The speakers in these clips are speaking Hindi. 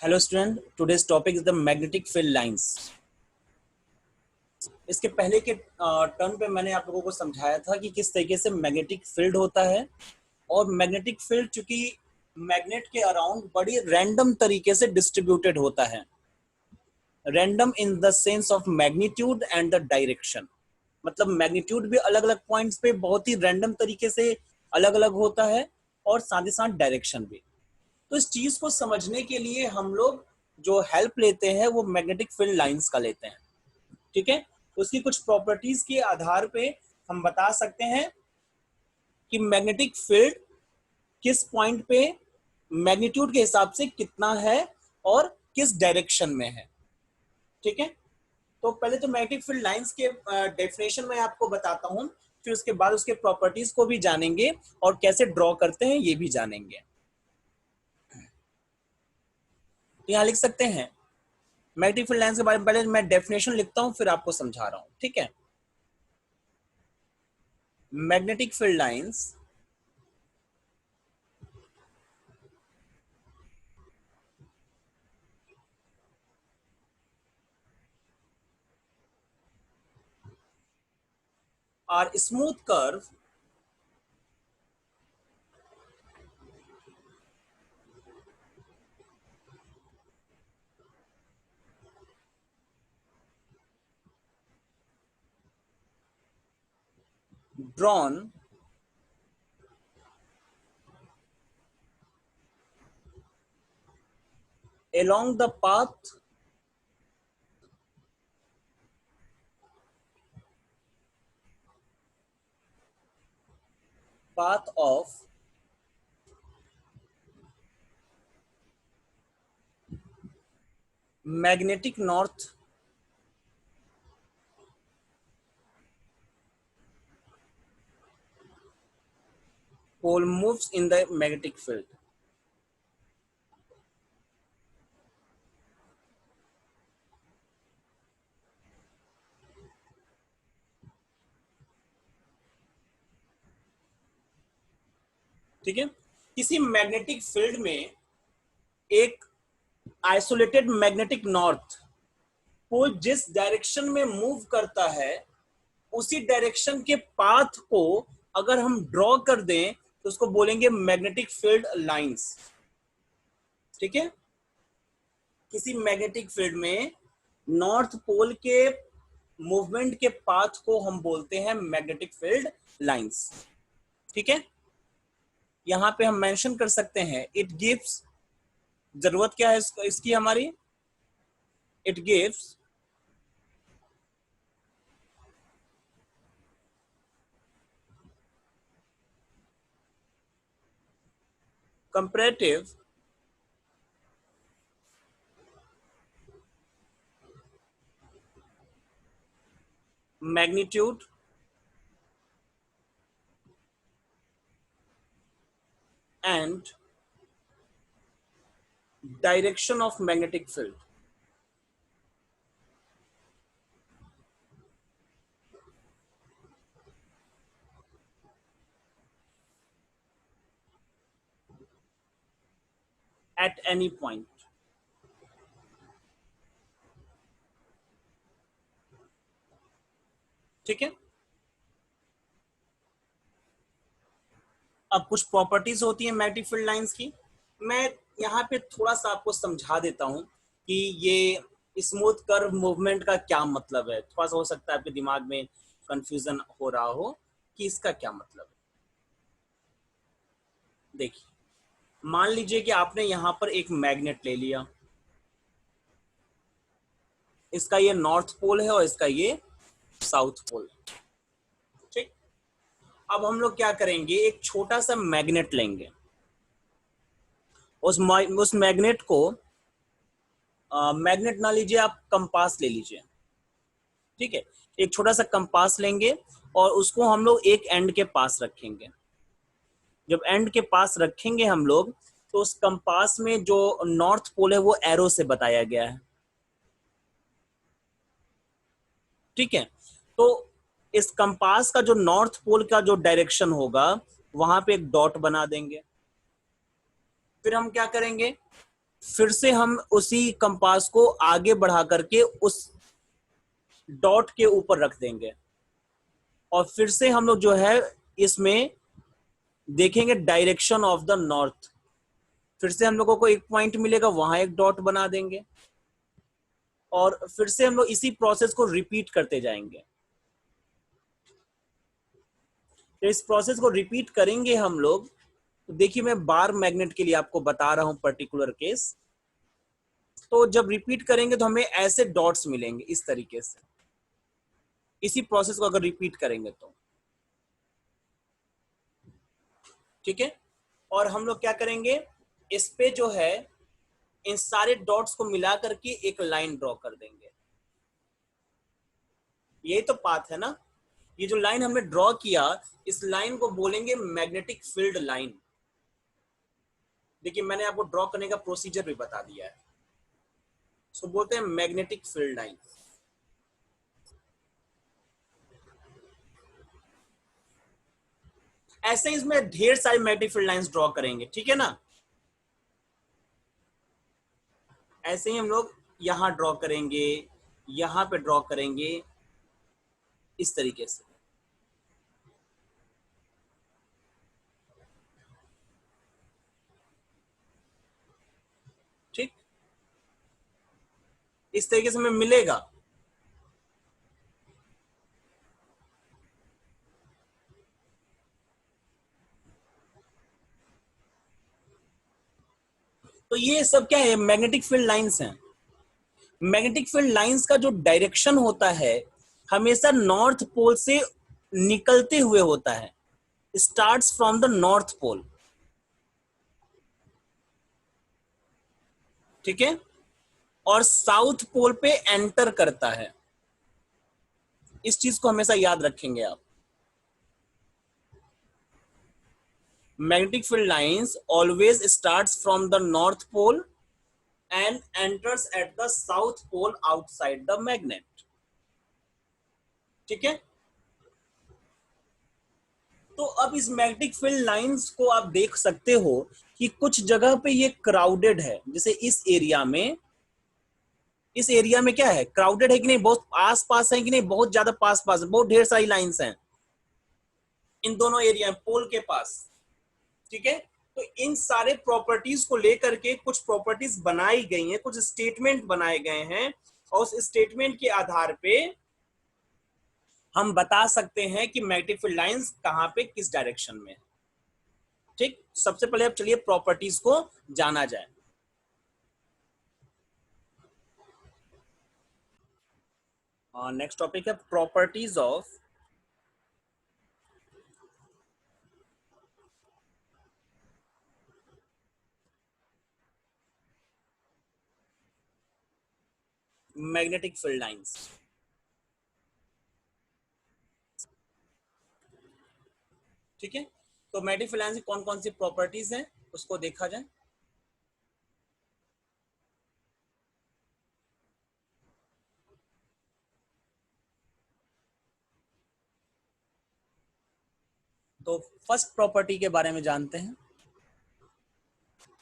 Hello student, today's topic is the magnetic field lines. इसके पहले के टर्म पे मैंने आप लोगों को समझाया था कि किस तरीके से मैग्नेटिक फील्ड होता है। और मैग्नेटिक फील्ड चूंकि मैग्नेट के अराउंड बड़ी रैंडम तरीके से डिस्ट्रीब्यूटेड होता है। Random in the sense of magnitude and the direction, मतलब मैग्नीट्यूड भी अलग अलग पॉइंट्स पे बहुत ही रैंडम तरीके से अलग अलग होता है, और साथ ही साथ डायरेक्शन भी। तो इस चीज को समझने के लिए हम लोग जो हेल्प लेते हैं वो मैग्नेटिक फील्ड लाइंस का लेते हैं। ठीक है, उसकी कुछ प्रॉपर्टीज के आधार पे हम बता सकते हैं कि मैग्नेटिक फील्ड किस पॉइंट पे मैग्नीट्यूड के हिसाब से कितना है और किस डायरेक्शन में है। ठीक है, तो पहले तो मैग्नेटिक फील्ड लाइंस के डेफिनेशन में आपको बताता हूं, फिर उसके बाद उसके प्रॉपर्टीज को भी जानेंगे और कैसे ड्रॉ करते हैं ये भी जानेंगे। तो यहां लिख सकते हैं मैग्नेटिक फील्ड लाइंस के बारे में, पहले मैं डेफिनेशन लिखता हूं फिर आपको समझा रहा हूं। ठीक है, magnetic field lines are smooth curve drawn along the path of magnetic north pole moves in the magnetic field। ठीक है, किसी मैग्नेटिक फील्ड में एक आइसोलेटेड मैग्नेटिक नॉर्थ पोल जिस डायरेक्शन में मूव करता है, उसी डायरेक्शन के पाथ को अगर हम ड्रॉ कर दें तो उसको बोलेंगे मैग्नेटिक फील्ड लाइंस। ठीक है, किसी मैग्नेटिक फील्ड में नॉर्थ पोल के मूवमेंट के पाथ को हम बोलते हैं मैग्नेटिक फील्ड लाइंस। ठीक है, यहां पे हम मेंशन कर सकते हैं इट गिव्स, जरूरत क्या है इसकी हमारी, it gives comparative magnitude and direction of magnetic field at any point। ठीक है, अब कुछ प्रॉपर्टीज होती है मैग्नेटिक फील्ड लाइंस की। मैं यहाँ पे थोड़ा सा आपको समझा देता हूँ कि ये स्मूथ कर्व मूवमेंट का क्या मतलब है। थोड़ा सा हो सकता है आपके दिमाग में कंफ्यूजन हो रहा हो कि इसका क्या मतलब है। देखिए, मान लीजिए कि आपने यहाँ पर एक मैग्नेट ले लिया, इसका ये नॉर्थ पोल है और इसका ये साउथ पोल है। ठीक, अब हम लोग क्या करेंगे, एक छोटा सा मैग्नेट लेंगे, उस मैग्नेट को मैग्नेट ना लीजिए, आप कंपास ले लीजिए। ठीक है, एक छोटा सा कंपास लेंगे और उसको हम लोग एक एंड के पास रखेंगे। जब एंड के पास रखेंगे हम लोग, तो उस कंपास में जो नॉर्थ पोल है वो एरो से बताया गया है। ठीक है, तो इस कंपास का जो नॉर्थ पोल का जो डायरेक्शन होगा वहां पे एक डॉट बना देंगे। फिर हम क्या करेंगे, फिर से हम उसी कंपास को आगे बढ़ा करके उस डॉट के ऊपर रख देंगे और फिर से हम लोग जो है इसमें देखेंगे डायरेक्शन ऑफ द नॉर्थ। फिर से हम लोगों को एक पॉइंट मिलेगा, वहां एक डॉट बना देंगे और फिर से हम लोग इसी प्रोसेस को रिपीट करते जाएंगे। तो इस प्रोसेस को रिपीट करेंगे हम लोग। तो देखिए मैं बार मैग्नेट के लिए आपको बता रहा हूं पर्टिकुलर केस। तो जब रिपीट करेंगे तो हमें ऐसे डॉट्स मिलेंगे इस तरीके से, इसी प्रोसेस को अगर रिपीट करेंगे तो ठीक है। और हम लोग क्या करेंगे, इस पे जो है इन सारे डॉट्स को मिला करके एक लाइन ड्रॉ कर देंगे। यही तो पाथ है ना। ये जो लाइन हमने ड्रॉ किया, इस लाइन को बोलेंगे मैग्नेटिक फील्ड लाइन। देखिए मैंने आपको ड्रॉ करने का प्रोसीजर भी बता दिया है। सो बोलते हैं मैग्नेटिक फील्ड लाइन। ऐसे ही इसमें ढेर सारी मैग्नेटिक फील्ड लाइंस ड्रॉ करेंगे, ठीक है ना। ऐसे ही हम लोग यहां ड्रॉ करेंगे, यहां पे ड्रॉ करेंगे, इस तरीके से। ठीक, इस तरीके से हमें मिलेगा। तो ये सब क्या है, मैग्नेटिक फील्ड लाइंस हैं। मैग्नेटिक फील्ड लाइंस का जो डायरेक्शन होता है हमेशा नॉर्थ पोल से निकलते हुए होता है, starts from the north pole. ठीक है, और साउथ पोल पे एंटर करता है। इस चीज को हमेशा याद रखेंगे आप। Magnetic field lines always starts from the north pole and enters at the south pole outside the magnet। ठीक है। तो अब इस मैग्नेटिक फील्ड लाइंस को आप देख सकते हो कि कुछ जगह पे ये क्राउडेड है, जैसे इस एरिया में क्या है, क्राउडेड है कि नहीं, बहुत आस पास है कि नहीं, बहुत ज्यादा पास पास, बहुत ढेर सारी लाइंस हैं इन दोनों एरिया पोल के पास। ठीक है। तो इन सारे प्रॉपर्टीज को लेकर के कुछ प्रॉपर्टीज बनाई गई हैं, कुछ स्टेटमेंट बनाए गए हैं और उस स्टेटमेंट के आधार पे हम बता सकते हैं कि मैग्नेटिक फील्ड लाइंस कहां पे किस डायरेक्शन में। ठीक, सबसे पहले अब चलिए प्रॉपर्टीज को जाना जाए। नेक्स्ट टॉपिक है properties of magnetic field lines. ठीक है, तो मैग्नेटिक फील्ड लाइंस की कौन कौन सी प्रॉपर्टीज हैं उसको देखा जाए। तो फर्स्ट प्रॉपर्टी के बारे में जानते हैं।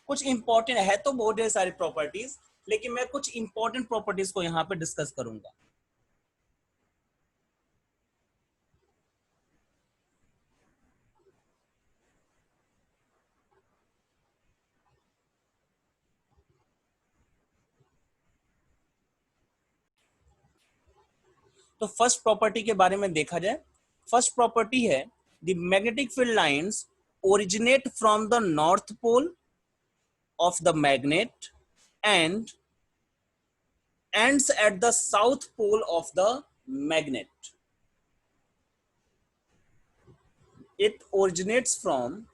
कुछ इंपॉर्टेंट है तो बहुत ढेर सारी प्रॉपर्टीज, लेकिन मैं कुछ इंपॉर्टेंट प्रॉपर्टीज को यहाँ पे डिस्कस करूंगा। तो फर्स्ट प्रॉपर्टी के बारे में देखा जाए। फर्स्ट प्रॉपर्टी है the magnetic field lines originate from the north pole of the magnet and ends at the south pole of the magnet। It originates from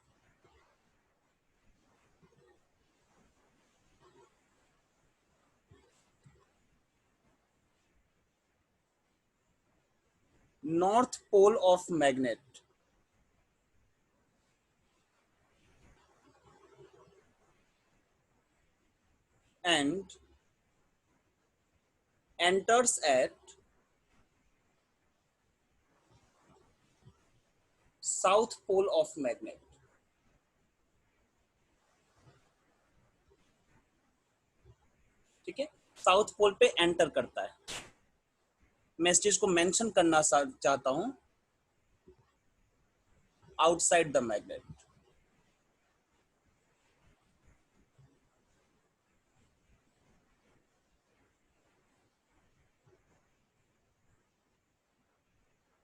north pole of magnet and enters at south pole of magnet। South pole पे एंटर करता है। मैं इस चीज को मेंशन करना चाहता हूं, आउटसाइड द मैग्नेट।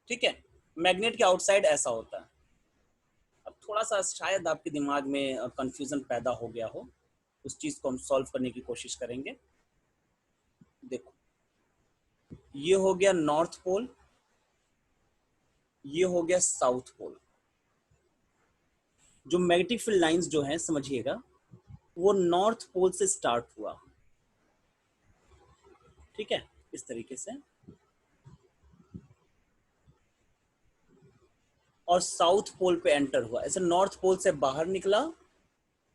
ठीक है, मैग्नेट के आउटसाइड ऐसा होता है। अब थोड़ा सा शायद आपके दिमाग में कंफ्यूजन पैदा हो गया हो, उस चीज को हम सॉल्व करने की कोशिश करेंगे। देखो, ये हो गया नॉर्थ पोल, ये हो गया साउथ पोल। जो मैग्नेटिक फील्ड लाइंस जो हैं समझिएगा, वो नॉर्थ पोल से स्टार्ट हुआ, ठीक है, इस तरीके से, और साउथ पोल पे एंटर हुआ। ऐसे नॉर्थ पोल से बाहर निकला,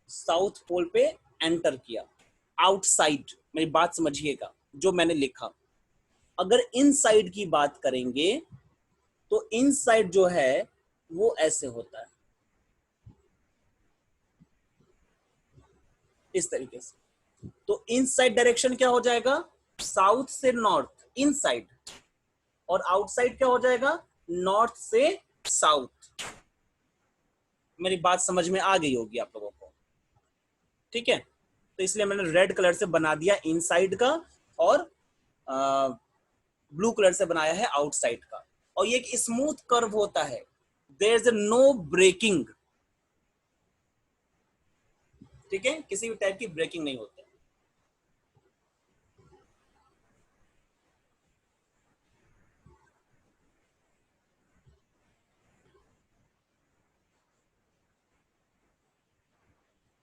साउथ पोल पे एंटर किया। आउटसाइड, मेरी बात समझिएगा, जो मैंने लिखा, अगर इनसाइड की बात करेंगे तो इनसाइड जो है वो ऐसे होता है, इस तरीके से। तो इनसाइड डायरेक्शन क्या हो जाएगा, साउथ से नॉर्थ इनसाइड, और आउटसाइड क्या हो जाएगा, नॉर्थ से साउथ। मेरी बात समझ में आ गई होगी आप लोगों को, ठीक है। तो इसलिए मैंने रेड कलर से बना दिया इनसाइड का, और ब्लू कलर से बनाया है आउटसाइड का। और ये एक स्मूथ कर्व होता है, देयर इज नो ब्रेकिंग, ठीक है, किसी भी टाइप की ब्रेकिंग नहीं होती।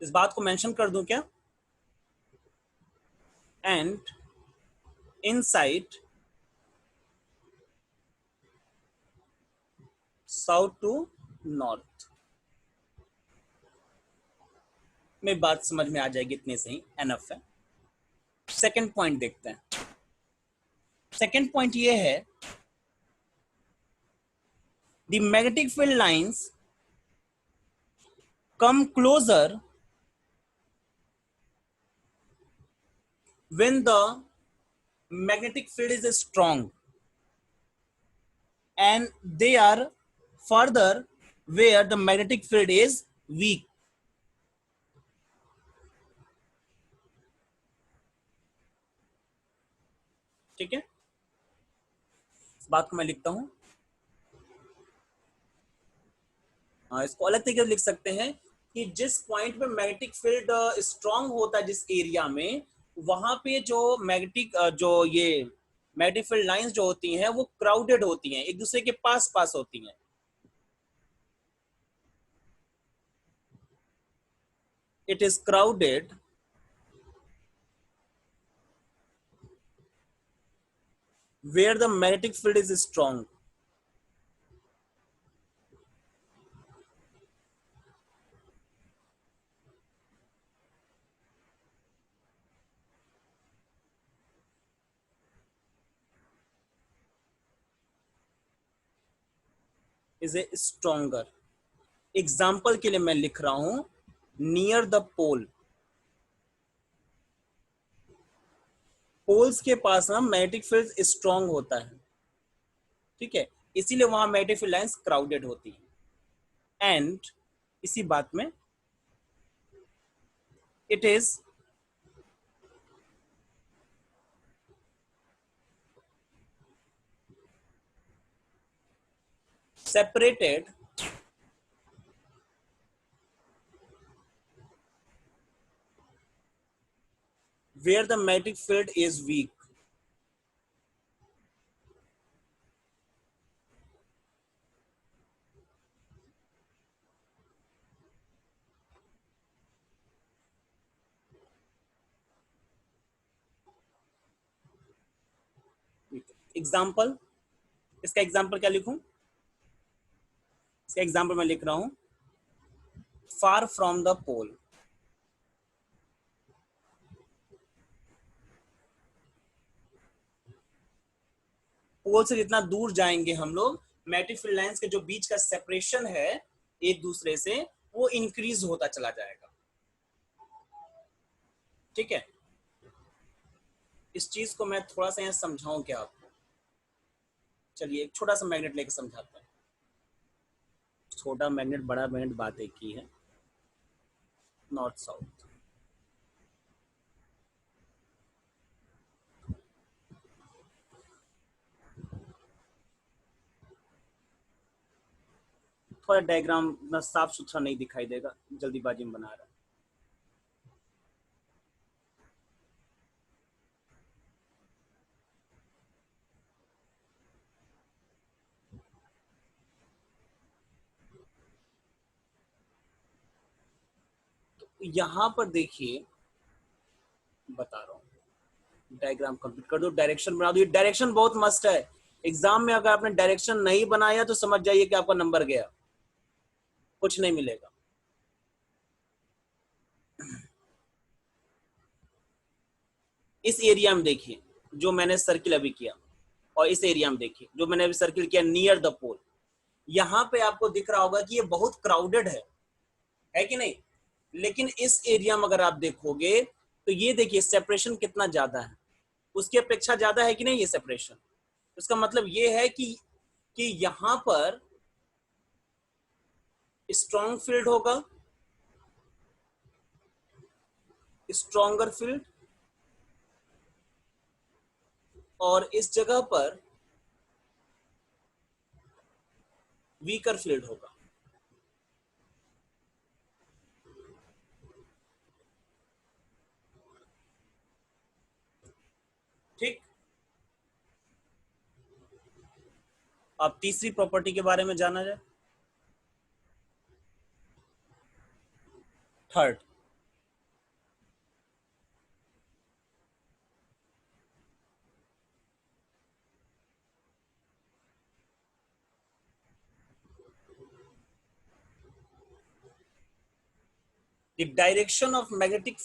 इस बात को मेंशन कर दूं क्या, and inside south to north. मेरी बात समझ में आ जाएगी, इतने से ही एनफ है। सेकंड पॉइंट देखते हैं। सेकंड पॉइंट ये है, the magnetic field lines come closer when the magnetic field is strong, and they are further where the magnetic field is weak। ठीक है, इस बात को मैं लिखता हूं। इसको अलग तरीके से लिख सकते हैं कि जिस पॉइंट पे मैग्नेटिक फील्ड स्ट्रांग होता है, जिस एरिया में, वहां पे जो मैग्नेटिक जो ये मैग्नेटिक फील्ड लाइंस जो होती हैं वो क्राउडेड होती हैं, एक दूसरे के पास पास होती हैं। It is crowded where the magnetic field is strong। Is a stronger. Example के लिए मैं लिख रहा हूं, नियर द पोल। पोल्स के पास ना मैग्नेटिक फील्ड स्ट्रांग होता है, ठीक है, इसीलिए वहां मैग्नेटिक फील्ड लाइंस क्राउडेड होती है। एंड इसी बात में, it is separated where the magnetic field is weak। Example, इसका एग्जाम्पल क्या लिखूं, इसका एग्जाम्पल मैं लिख रहा हूं, फार फ्रॉम द पोल। पोल से जितना दूर जाएंगे हम लोग, मैग्नेटिक फील्ड लाइंस के जो बीच का सेपरेशन है एक दूसरे से, वो इंक्रीज होता चला जाएगा, ठीक है। इस चीज को मैं थोड़ा सा यहाँ समझाऊं क्या आपको? चलिए एक छोटा सा मैग्नेट लेके समझाता हूँ। छोटा मैग्नेट बड़ा मैग्नेट बात एक ही है, नॉर्थ साउथ। थोड़ा डायग्राम ना साफ सुथरा नहीं दिखाई देगा, जल्दीबाजी में बना रहा है। तो यहाँ पर देखिए, बता रहा हूँ, डायग्राम कंप्लीट कर दो, डायरेक्शन बना दो। ये डायरेक्शन बहुत मस्त है। एग्जाम में अगर आपने डायरेक्शन नहीं बनाया तो समझ जाइए कि आपका नंबर गया, कुछ नहीं मिलेगा। इस एरिया में देखिए जो मैंने सर्किल अभी किया, और इस एरिया में देखिए जो मैंने अभी सर्किल किया नियर द पोल, यहाँ पे आपको दिख रहा होगा कि ये बहुत क्राउडेड है कि नहीं? लेकिन इस एरिया में अगर आप देखोगे तो ये देखिए सेपरेशन कितना ज्यादा है, उसकी अपेक्षा ज्यादा है कि नहीं ये सेपरेशन? उसका मतलब ये है कि यहाँ पर स्ट्रॉन्ग फील्ड होगा, स्ट्रॉन्गर फील्ड, और इस जगह पर वीकर फील्ड होगा। ठीक। अब तीसरी प्रॉपर्टी के बारे में जाना जाए, third. The direction of magnetic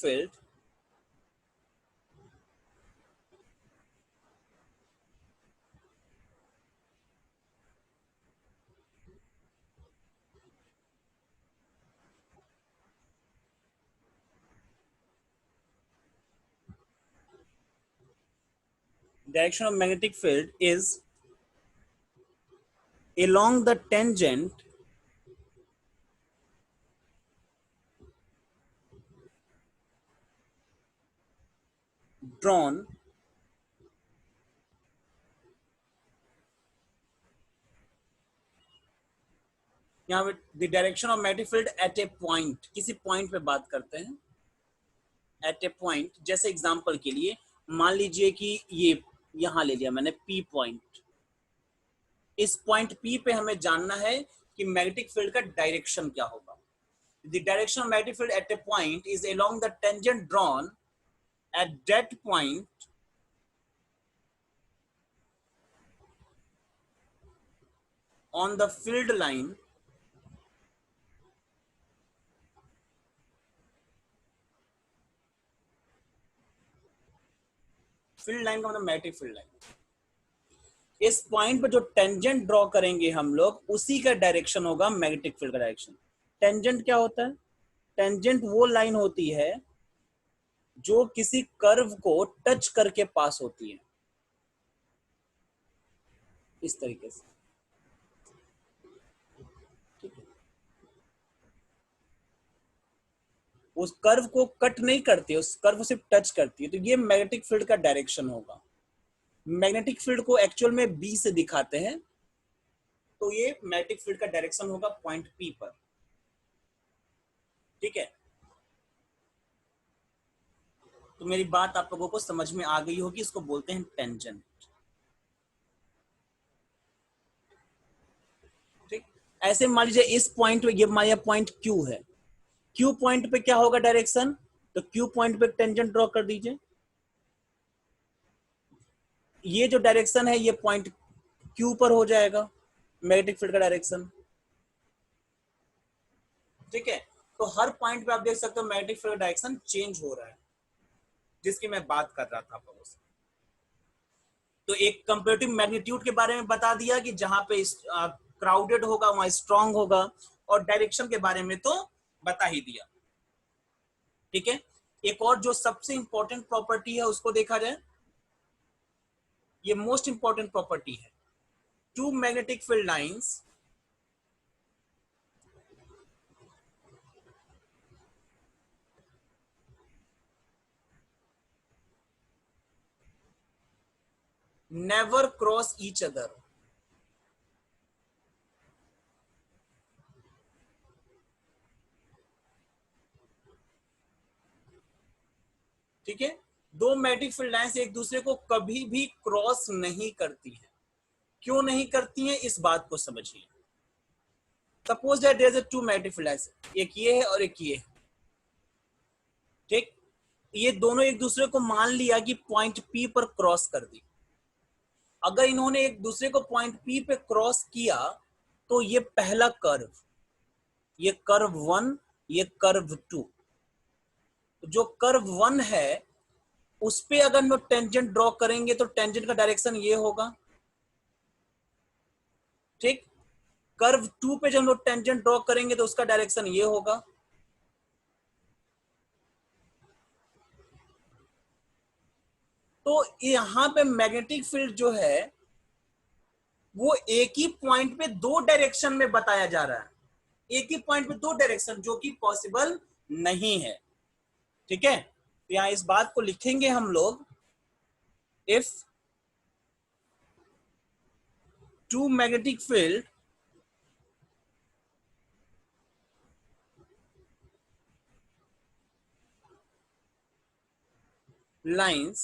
field is along the tangent drawn यहाँ पे the direction of magnetic field at A point, किसी पॉइंट पे बात करते हैं, एट ए पॉइंट। जैसे एग्जांपल के लिए मान लीजिए कि ये यहाँ ले लिया मैंने पी पॉइंट। इस पॉइंट पी पे हमें जानना है कि मैग्नेटिक फील्ड का डायरेक्शन क्या होगा। The direction of magnetic field at A point is along the tangent drawn at that point on the field line field line का मतलब मैग्नेटिक फील्ड लाइन। इस पॉइंट पे जो टेंजेंट ड्रॉ करेंगे हम लोग, उसी का डायरेक्शन होगा मैग्नेटिक फील्ड का डायरेक्शन। टेंजेंट क्या होता है? टेंजेंट वो लाइन होती है जो किसी कर्व को टच करके पास होती है, इस तरीके से। ठीक है, उस कर्व को कट नहीं करती, उस कर्व को सिर्फ टच करती है, तो ये मैग्नेटिक फील्ड का डायरेक्शन होगा। मैग्नेटिक फील्ड को एक्चुअल में बी से दिखाते हैं, तो ये मैग्नेटिक फील्ड का डायरेक्शन होगा पॉइंट पी पर। ठीक है, तो मेरी बात आप लोगों को समझ में आ गई होगी, इसको बोलते हैं टेंजेंट। ठीक, ऐसे मान लीजिए इस पॉइंट पे, ये हमारा पॉइंट क्यू है, क्यू पॉइंट पे क्या होगा डायरेक्शन? तो क्यू पॉइंट पे टेंजेंट ड्रॉ कर दीजिए। ये जो डायरेक्शन है ये पॉइंट क्यू पर हो जाएगा मैग्नेटिक फील्ड का डायरेक्शन। ठीक है, तो हर पॉइंट पे आप देख सकते हो मैग्नेटिक फील्ड का डायरेक्शन चेंज हो रहा है, जिसकी मैं बात कर रहा था आप लोगों से। तो एक कंपेरेटिव मैग्नीट्यूड के बारे में बता दिया कि जहां पे क्राउडेड होगा वहां स्ट्रांग होगा, और डायरेक्शन के बारे में तो बता ही दिया। ठीक है, एक और जो सबसे इंपॉर्टेंट प्रॉपर्टी है उसको देखा जाए, ये मोस्ट इंपॉर्टेंट प्रॉपर्टी है। Two magnetic field lines never cross each other। ठीक है, दो मैग्नेटिक फील्ड लाइंस एक दूसरे को कभी भी क्रॉस नहीं करती है। क्यों नहीं करती हैं, इस बात को समझिए। Suppose that there is two magnetic field lines, एक ये है और एक ये है। ठीक, ये दोनों एक दूसरे को मान लिया कि पॉइंट पी पर क्रॉस कर दी। अगर इन्होंने एक दूसरे को पॉइंट पी पे क्रॉस किया तो ये पहला कर्व, ये कर्व 1, ये कर्व 2, जो कर्व 1 है उस पे अगर हम लोग टेंजेंट ड्रॉ करेंगे तो टेंजेंट का डायरेक्शन ये होगा। ठीक, कर्व 2 पे जब हम लोग टेंजेंट ड्रॉ करेंगे तो उसका डायरेक्शन ये होगा। तो यहां पे मैग्नेटिक फील्ड जो है वो एक ही पॉइंट पे दो डायरेक्शन में बताया जा रहा है, एक ही पॉइंट पे दो डायरेक्शन, जो कि पॉसिबल नहीं है। ठीक है, तो यहां इस बात को लिखेंगे हम लोग, if two magnetic field lines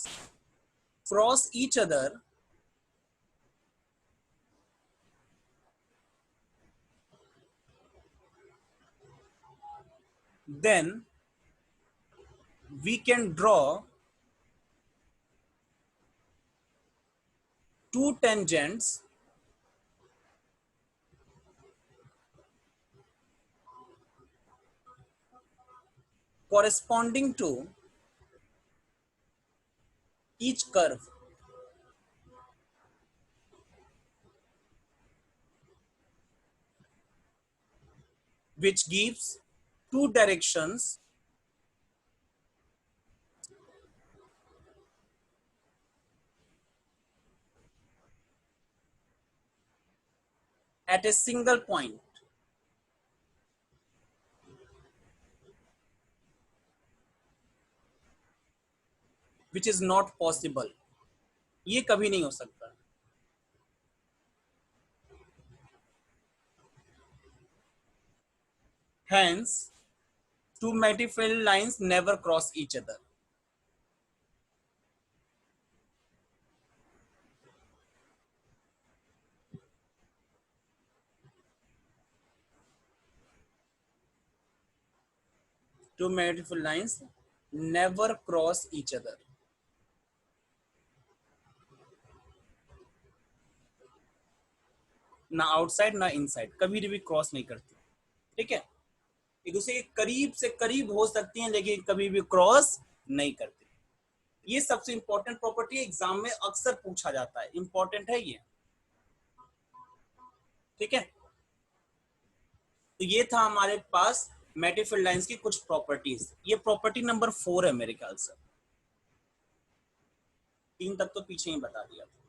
cross each other, then we can draw two tangents corresponding to each curve, which gives two directions at a single point, which is not possible। ये कभी नहीं हो सकता। Hence two magnetic field lines never cross each other। Two magnetic field lines never cross each other। ना आउटसाइड ना इनसाइड, कभी भी क्रॉस नहीं करती। ठीक है, एक दूसरे के करीब से करीब हो सकती हैं लेकिन कभी भी क्रॉस नहीं करती। ये सबसे इंपॉर्टेंट प्रॉपर्टी एग्जाम में अक्सर पूछा जाता है, इंपॉर्टेंट है ये। ठीक है, तो ये था हमारे पास मैग्नेटिक फील्ड लाइंस की कुछ प्रॉपर्टीज। ये प्रॉपर्टी नंबर 4 है मेरे ख्याल से, 3 तक तो पीछे ही बता दिया था।